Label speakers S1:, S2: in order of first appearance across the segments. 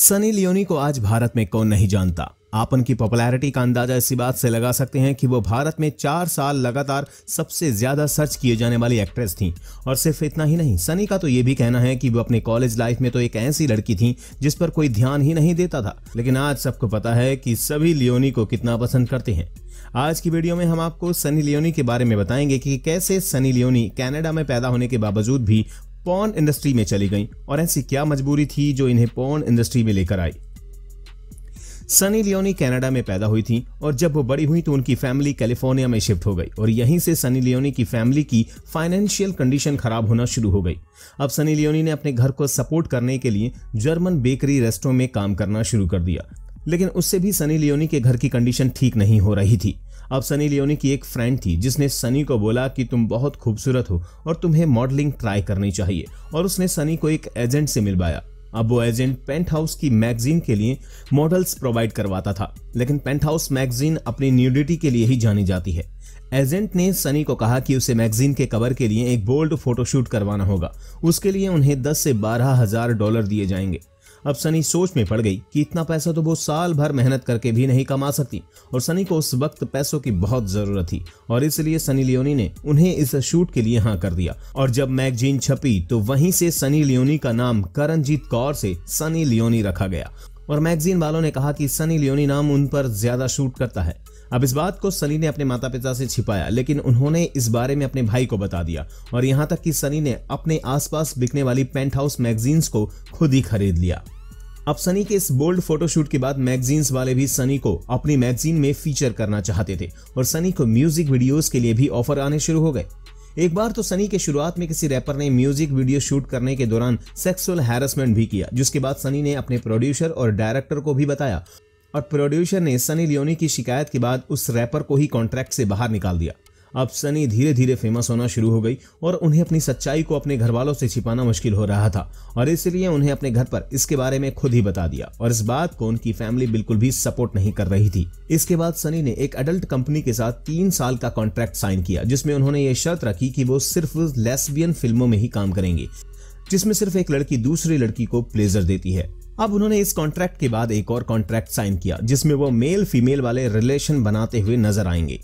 S1: Sunny Leone को आज भारत में कौन नहीं जानता। आप उनकी पॉपुलैरिटी का अंदाजा इसी बात से लगा सकते हैं कि वो भारत में 4 साल लगातार सबसे ज्यादा सर्च किए जाने वाली एक्ट्रेस थीं। और सिर्फ इतना ही नहीं, सनी का तो ये भी कहना है कि वो अपने कॉलेज लाइफ में तो एक ऐसी लड़की थी जिस पर कोई ध्यान ही नहीं देता था, लेकिन आज सबको पता है कि सभी लियोनी को कितना पसंद करते हैं। आज की वीडियो में हम आपको सनी लियोनी के बारे में बताएंगे कि कैसे सनी लियोनी कनाडा में पैदा होने के बावजूद भी पॉर्न इंडस्ट्री में चली गईं और ऐसी क्या मजबूरी थी जो इन्हें पॉर्न इंडस्ट्री में लेकर आई। सनी लियोनी कनाडा में पैदा हुई थी और जब वो बड़ी हुई तो उनकी फैमिली कैलिफोर्निया में शिफ्ट हो गई और यहीं से सनी लियोनी की फैमिली की फाइनेंशियल कंडीशन खराब होना शुरू हो गई। अब सनी लियोनी ने अपने घर को सपोर्ट करने के लिए जर्मन बेकरी रेस्टोरेंट में काम करना शुरू कर दिया, लेकिन उससे भी सनी लियोनी के घर की कंडीशन ठीक नहीं हो रही थी। अब सनी लियोनी की एक फ्रेंड थी जिसने सनी को बोला कि तुम बहुत खूबसूरत हो और तुम्हें मॉडलिंग ट्राई करनी चाहिए, और उसने सनी को एक एजेंट से मिलवाया। अब वो एजेंट पेंट हाउस की मैगजीन के लिए मॉडल्स प्रोवाइड करवाता था, लेकिन पेंट हाउस मैगजीन अपनी न्यूडिटी के लिए ही जानी जाती है। एजेंट ने सनी को कहा कि उसे मैगजीन के कवर के लिए एक बोल्ड फोटोशूट करवाना होगा, उसके लिए उन्हें 10 से 12 हजार डॉलर दिए जाएंगे। अब सनी सोच में पड़ गई कि इतना पैसा तो वो साल भर मेहनत करके भी नहीं कमा सकती, और सनी को उस वक्त पैसों की बहुत जरूरत थी, और इसलिए सनी लियोनी ने उन्हें इस शूट के लिए हाँ कर दिया। और जब मैगजीन छपी तो वहीं से सनी लियोनी का नाम करणजीत कौर से सनी लियोनी रखा गया, और मैगजीन वालों ने कहा कि सनी लियोनी नाम उन पर ज्यादा शूट करता है। अब इस बात को सनी ने अपने माता पिता से छिपाया, लेकिन उन्होंने इस बारे में अपने भाई को बता दिया, और यहाँ तक कि सनी ने अपने आसपास बिकने वाली पेंट हाउस मैगजीन्स को खुद ही खरीद लिया। अब सनी के इस बोल्ड फोटोशूट के बाद मैगजीन्स वाले भी सनी को अपनी मैगजीन में फीचर करना चाहते थे, और सनी को म्यूजिक वीडियोस के लिए भी ऑफर आने शुरू हो गए। एक बार तो सनी के शुरुआत में किसी रैपर ने म्यूजिक वीडियो शूट करने के दौरान सेक्सुअल हैरेसमेंट भी किया, जिसके बाद सनी ने अपने प्रोड्यूसर और डायरेक्टर को भी बताया, और प्रोड्यूसर ने सनी लियोनी की शिकायत के बाद उस रैपर को ही कॉन्ट्रैक्ट से बाहर निकाल दिया। अब सनी धीरे धीरे फेमस होना शुरू हो गई और उन्हें अपनी सच्चाई को अपने घर वालों से छिपाना मुश्किल हो रहा था, और इसलिए उन्हें अपने घर पर इसके बारे में खुद ही बता दिया, और इस बात को उनकी फैमिली बिल्कुल भी सपोर्ट नहीं कर रही थी। इसके बाद सनी ने एक अडल्ट कंपनी के साथ 3 साल का कॉन्ट्रैक्ट साइन किया, जिसमें उन्होंने ये शर्त रखी कि वो सिर्फ लेस्बियन फिल्मों में ही काम करेंगे, जिसमें सिर्फ एक लड़की दूसरी लड़की को प्लेजर देती है। अब उन्होंने इस कॉन्ट्रैक्ट के बाद एक और कॉन्ट्रैक्ट साइन किया, जिसमें वो मेल फीमेल वाले रिलेशन बनाते हुए नजर आएंगे।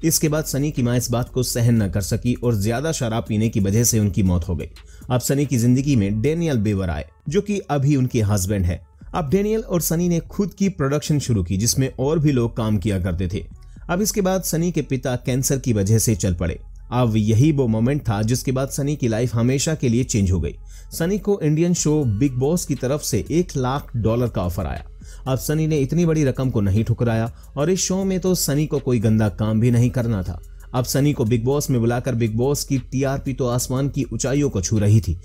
S1: इसके बाद सनी की मां इस बात को सहन न कर सकी और ज्यादा शराब पीने की वजह से उनकी मौत हो गई। अब सनी की जिंदगी में डेनियल बेवर आए, जो कि अभी उनके हस्बैंड है। अब डेनियल और सनी ने खुद की प्रोडक्शन शुरू की, जिसमें और भी लोग काम किया करते थे। अब इसके बाद सनी के पिता कैंसर की वजह से चल पड़े। अब यही वो मोमेंट था जिसके बाद सनी की लाइफ हमेशा के लिए चेंज हो गई। सनी को इंडियन शो बिग बॉस की तरफ से $1 लाख का ऑफर आया। अब सनी ने इतनी बड़ी रकम को नहीं ठुकराया, और इस शो में तो सनी को कोई गंदा काम भी नहीं करना था। अब सनी को बिग बॉस में बुलाकर बिग बॉस की टीआरपी तो आसमान की ऊंचाइयों को छू रही थी,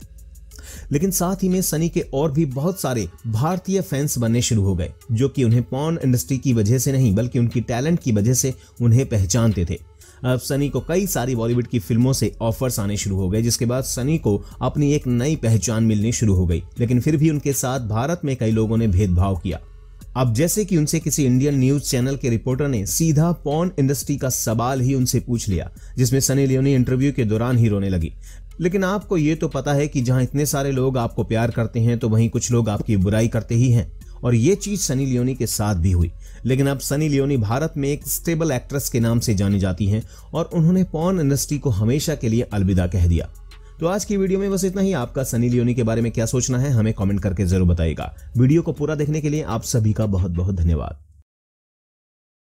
S1: लेकिन साथ ही में सनी के और भी बहुत सारे भारतीय फैंस बनने शुरू हो गए, जो कि उन्हें पॉर्न इंडस्ट्री की वजह से नहीं बल्कि उनकी टैलेंट की वजह से उन्हें पहचानते थे। अब सनी को कई सारी बॉलीवुड की फिल्मों से ऑफर्स आने शुरू हो गए, जिसके बाद सनी को अपनी एक नई पहचान मिलनी शुरू हो गई, लेकिन फिर भी उनके साथ भारत में कई लोगों ने भेदभाव किया। अब जैसे कि उनसे किसी इंडियन न्यूज चैनल के रिपोर्टर ने सीधा पॉर्न इंडस्ट्री का सवाल ही उनसे पूछ लिया, जिसमें सनी लियोनी इंटरव्यू के दौरान ही रोने लगी। लेकिन आपको ये तो पता है कि जहां इतने सारे लोग आपको प्यार करते हैं तो वहीं कुछ लोग आपकी बुराई करते ही हैं, और ये चीज सनी लियोनी के साथ भी हुई। लेकिन अब सनी लियोनी भारत में एक स्टेबल एक्ट्रेस के नाम से जानी जाती हैं, और उन्होंने पॉर्न इंडस्ट्री को हमेशा के लिए अलविदा कह दिया। तो आज की वीडियो में बस इतना ही। आपका सनी लियोनी के बारे में क्या सोचना है हमें कमेंट करके जरूर बताइएगा। वीडियो को पूरा देखने के लिए आप सभी का बहुत बहुत धन्यवाद।